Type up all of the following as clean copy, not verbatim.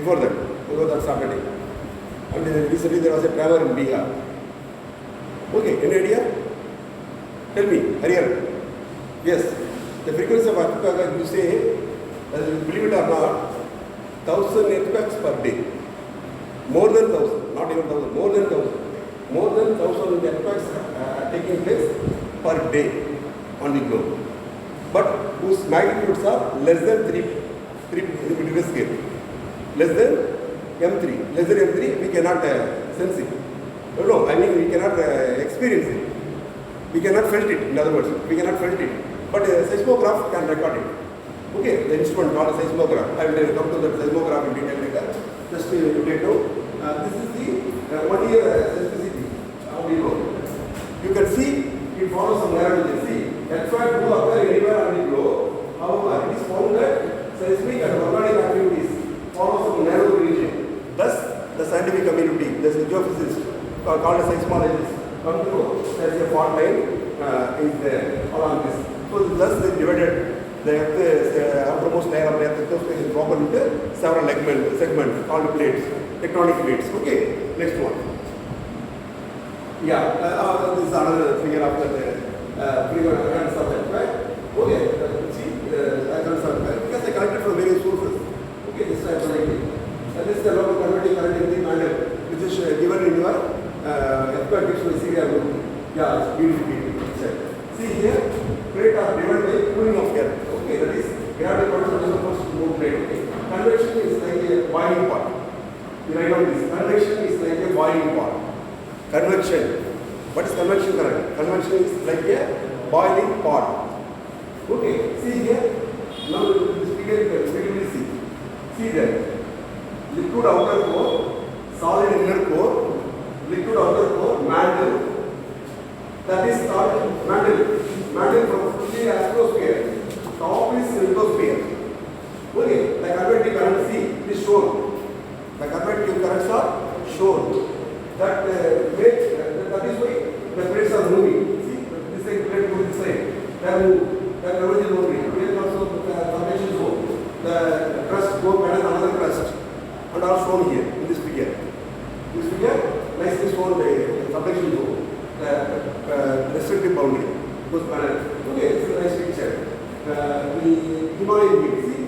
before that, that Saturday. And recently there was a tremor in Bihar. Okay, any idea? Tell me, Hariharan. Yes, the frequency of earthquake, you say, believe it or not, 1,000 earthquakes per day. More than 1,000, not even 1,000, more than 1,000. More than 1,000 earthquakes taking place per day on the globe. But whose magnitudes are less than 3 Richter scale. Less than M3. Less than M3, we cannot sense it. No, I mean we cannot experience it. We cannot felt it, in other words. We cannot felt it. But a seismograph can record it. Okay, the instrument called a seismograph. I will come to the seismograph in detail later. Just to take note. This is the 1 year seismicity. How do you know? You can see it follows some narrow region. See, earthquake do occur anywhere on the globe. However, it is found that seismic and volcanic activities follow some narrow region. Thus, the scientific community, the geophysicists called seismologists, come to know there is a fault line is there along this. So, thus they divided the outermost layer of the earth is broken into several segments called plates, tectonic plates. Okay, next one. Yeah, this is another figure of the frequency of earthquake. Okay, see, because they collected from various sources. Okay, this type of like this is the local converting current in the manner which is given in your earthquake visual Syria group. Yeah, it's beautiful. See here, plate are driven by cooling of air. Okay, that is we have the production of the first move plate. Okay, convection is like a boiling pot. You write down this. Convection is like a boiling pot. Convection. What is convection current? Convection is like a boiling pot. Okay, see here. Now this figure you can see. See there. Liquid outer core, solid inner core, liquid outer core, mantle. That is called mantle. Mantle from the astrosphere. Top is lithosphere. Okay, the convective current C is shown. The convective currents are shown. That makes that is why the plates are moving. See, this side plate moves this side. They move. They are moving. Here also the formation zone. The crust go better than another crust, and are shown here in this figure. This figure nicely shown the subduction zone, the restrictive boundary goes better. Okay, it's a nice picture. The Himalayan peak. See,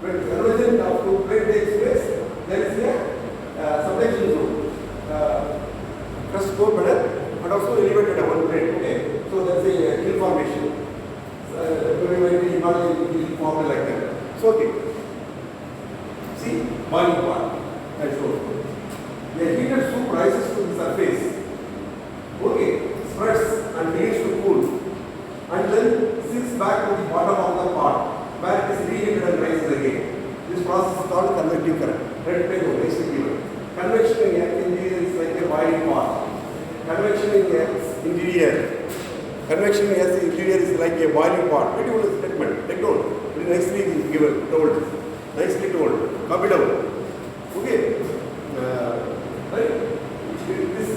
when conversion of two plate takes place, there is a subduction zone. Crust go better, and also elevated at one plate. Okay, so that's a hill formation. Himalayan hill formed like that. So okay. See, boiling pot. I showed. A heated soup rises to the surface. Okay, spreads and begins to cool, and then sinks back to the bottom of the pot, where it is reheated and rises again. This process is called convective current. Red paper, basic given. Convection in earth interior is like a boiling pot. Convection in earth's interior. Convection in earth's interior is like a boiling pot. Beautiful statement. Take note. Very nicely given, told. Nicely told. Copy down. Okay. Right? This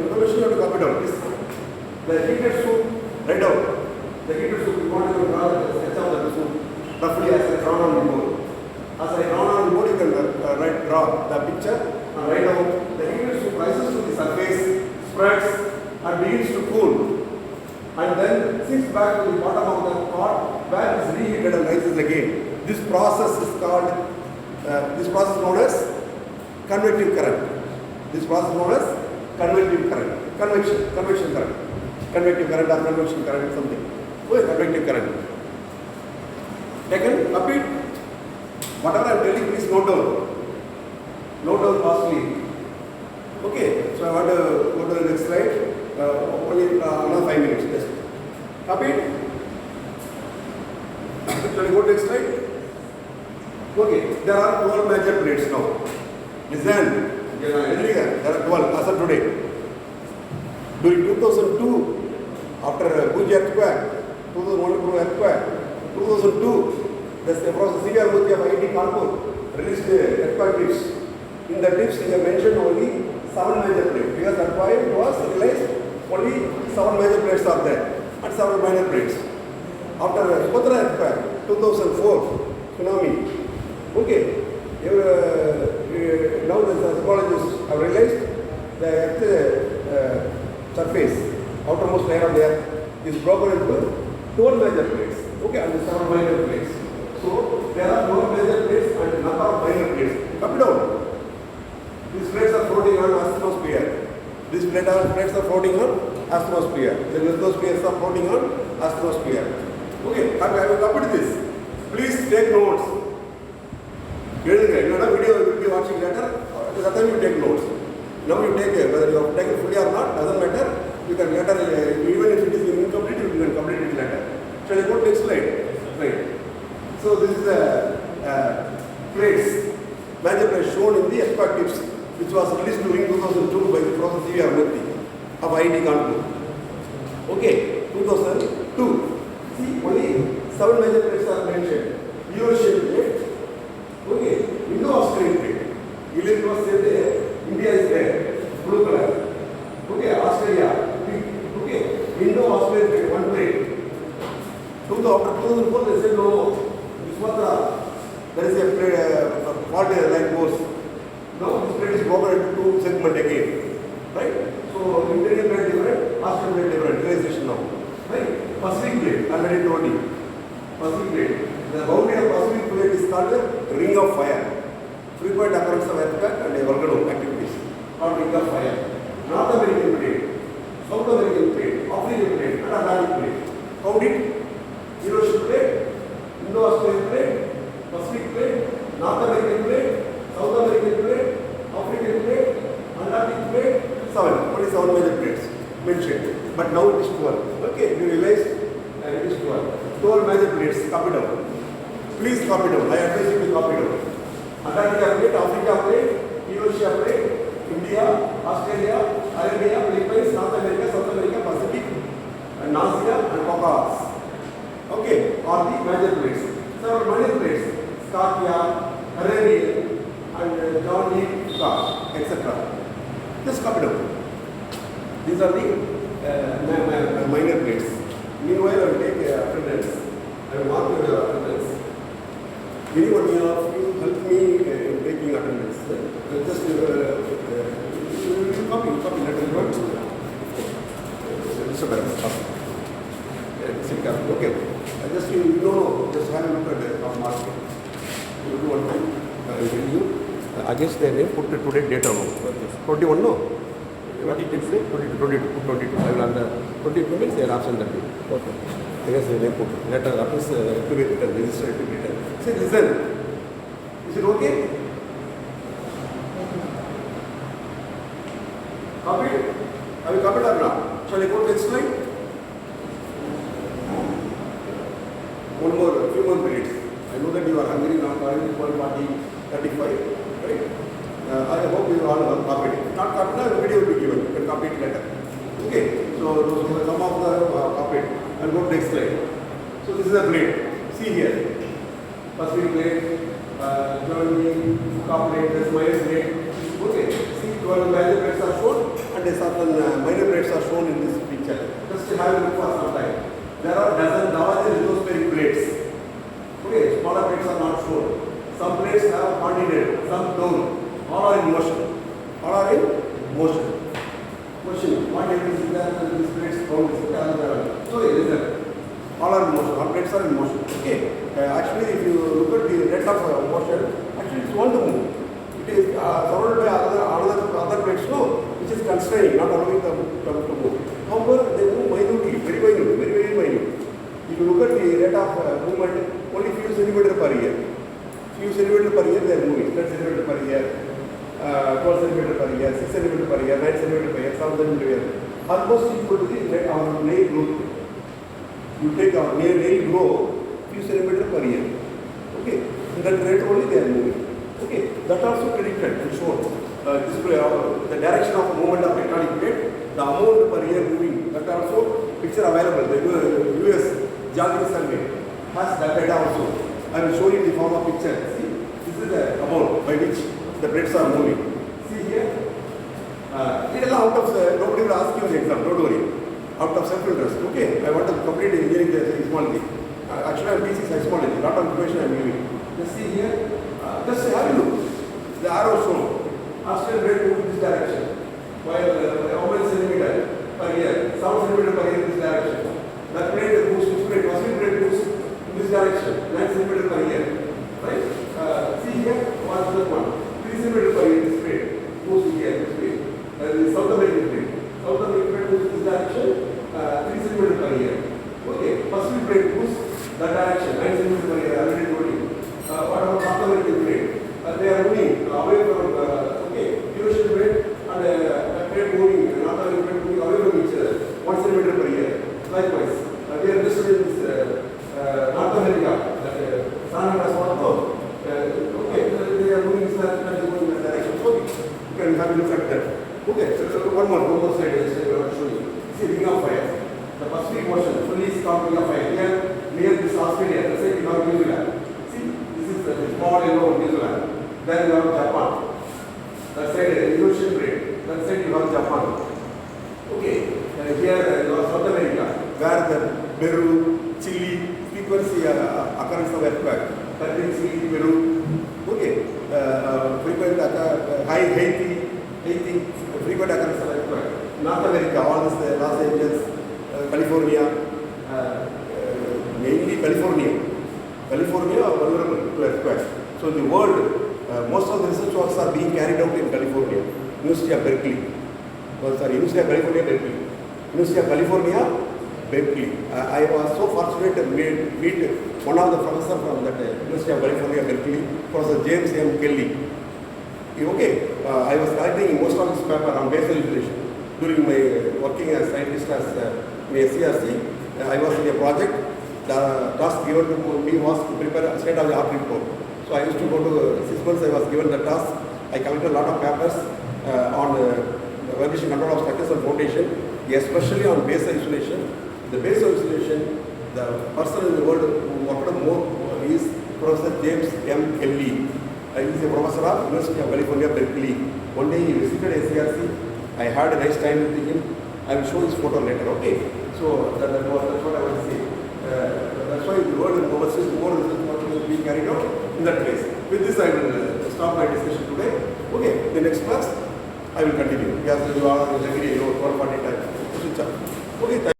information you have to copy down. This, the heated soup, write down. The heated soup, you want to draw the sketch of the soup roughly as I drawn on the board. As I drawn on the board, you can draw the picture and write down. The heated soup rises to the surface, spreads and begins to cool, and then sinks back to the bottom of the pot where it is reheated and rises again. This process is called, known as convective current. This process known as convective current. Convection current. Convective current or convection current, something. Oh, convective current. Second, repeat. Whatever I am telling, please note down. Note down fastly. Okay, so I want to go to the next slide. Only another 5 minutes. Just copy it. Shall we go to next slide? Okay, there are 12 major plates now. Listen, there are 12 as of today. During 2002, after Bhuj earthquake, 2001 earthquake, 2002, the severe earthquake of VIII Kanpur released earthquake tips. In the tips, they have mentioned only 7 major plates. Because at point it was realized only 7 major plates are there and 7 minor plates. After Sumatra earthquake, 2004 tsunami, okay, broken into 12 major plates, okay, and 7 minor plates. So there are 12 major plates and number of minor plates. Come down. These plates are floating on astrosphere. These plates are floating on astrosphere. The lithospheres are floating on astrosphere. Okay, I will complete this. Please take notes. You know, video you will be watching later. At that time you take notes. Now you take it, whether you have taken fully or not, doesn't matter. You can later, even if it is incomplete, you can complete it later. Shall I go to next slide? Right. So this is the plates, major plates shown in the perspectives, which was released during 2002 by the Professor C.V.R. Murthy of IIT Kanpur. Okay, 2002. See, only 7 major plates are mentioned. U-shaped plate. Okay, Indo-Australian plate. It was said India is there, blue color. Okay, Australia, pink. Okay, Indo-Australian plate, one plate. After 2004, they said no. This was there is a plate, fault like goes. No, this plate is broken into 2 segments again. Right? So, Indian plate different, Australian plate different, realization now. Right? Pacific plate, already told you. Pacific plate. The boundary of Pacific plate is called the ring of fire. Frequent occurrence of earthquake and volcano activities. Called ring of fire. North American plate, South American plate, African plate, and Atlantic plate. Found it? Eurasian plate, Indo-Australian plate, Pacific plate, North American plate, South American plate, African plate, Atlantic plate, 7. Only 7 major plates mentioned. But now it is 12. Okay, you realize it is 12. 12 major plates, copy down. Please copy down. I advise you to copy down. Antarctica plate, Africa plate, Eurasia plate, India, Australia, Arabia, Philippines, North America, South America, Pacific, and Asia and Caucasus. Okay, are the major plates. Several minor plates, Scarpia, Arabian, and John E. Cook, etc. Just copy down. These are the minor plates. Meanwhile, I will take attendance. I will mark your attendance. Anyone of you help me in taking attendance. Just copy letter notes. Okay. Just you know, just have a look at the market. You do one time. I will tell you. Against their name, put today's date on. 21, no? What did it say? 22. I will under 22 means their option that day. Okay. Against their name, put letter office to be written, registered to be written. Say, listen. Is it okay? Copy it? Have you copied or not? Shall I go to next slide? Few more minutes. I know that you are hungry now, 1:35, right? I hope you all have copied it. Not copied, the video will be given. You can copy it later. Okay, so some of the copied. I'll go to next slide. So this is a plate. See here. Pacific plate, Germany, plate, this minor plate. Okay, see 12 major plates are shown and certain minor plates are shown in this picture. Just to have a look for some time. There are dozen lithospheric plates. Okay, smaller plates are not shown. Some plates have continent, some don't. All are in motion. Question. What is there? These plates found is sorry, listen. All are in motion. All plates are in motion. Okay. Actually, if you look at the rate of motion, actually it's one to move. It is surrounded by other plates, no, which is constraining, not allowing them to move. However, they move minutely, very minute. If you look at the rate of movement, only few centimeters per year. Few centimeters per year they are moving. 10 centimeters per year, 12 centimeters per year, 6 centimeters per year, 9 centimeters per year, 7 centimeters per year. Almost equal to the rate our nail growth. You take our nail grow few centimeters per year. Okay, in that rate only they are moving. Okay, that also predicted and shown. The direction of movement of tectonic plate, the amount per year moving. That also picture available. The US Geological Survey has that data also. I will show you in the form of picture. See, this is the amount by which the plates are moving. See here. It is out of nobody will ask you the exam. Don't worry. Out of self-interest. Okay, I want to complete engineering seismology. Actually, I am teaching seismology. Lot of information I am giving. Just see here. Just have a look. The arrow shown. Australian rate move in this direction. While how many centimeter per year? 7 centimeter per year in this direction. That plate moves, which plate? First plate moves in this direction, 9 centimeters per year. Right? See here, what's the one? 3 centimeters per year, this plate moves here, this plate. The South American plate. South American plate moves in this direction, 3 centimeters per year. Okay, Pacific plate moves that direction, 9 centimeters per year, I already told you. What about North American plate? They are moving away from, Eurasian plate and that plate moving, North American plate moving away from each other, 1 centimeter per year. Likewise, we are interested in this North America, that San Andreas water. They are moving this direction, that is moving in that direction. So you can have a look at that. Okay, so one more slide I want to show you. See, ring of fire. The Pacific Ocean, fully stopped ring of fire. Here, near this Australia, let's say you have New Zealand. See, this is the small yellow New Zealand. Then you have Japan. That side, Eurasian plate. That side you have Japan. Okay, here you have South America, where the Peru, Chile, frequency occurrence of earthquake. That means Chile, Peru. Okay, frequent Haiti, frequent occurrence of earthquake. North America, all this Los Angeles, California, mainly California are vulnerable to earthquakes. So in the world, most of the research works are being carried out in California, University of California, Berkeley. I was so fortunate to meet one of the professors from that University of California, Berkeley, Professor James M. Kelly. Okay, I was writing most of his paper on basal inflation. During my working as scientist as in SCRC, I was in a project. The task given to me was to prepare a state-of-the-art report. So I used to go to 6 months. I was given the task. I collected a lot of papers on vibration control of structures and foundation, especially on basal insulation. The basal insulation, the person in the world who worked more is Professor James M. Kelly. He is a professor of University of California, Berkeley. One day he visited SCRC. I had a nice time with him. I will show his photo later. Okay. So that's what I want to say. That's why the world overseas more research will be carried out in that place. With this, I will stop my discussion today. Okay. The next class, I will continue. Yes, you are agree. 12:40 time. Okay.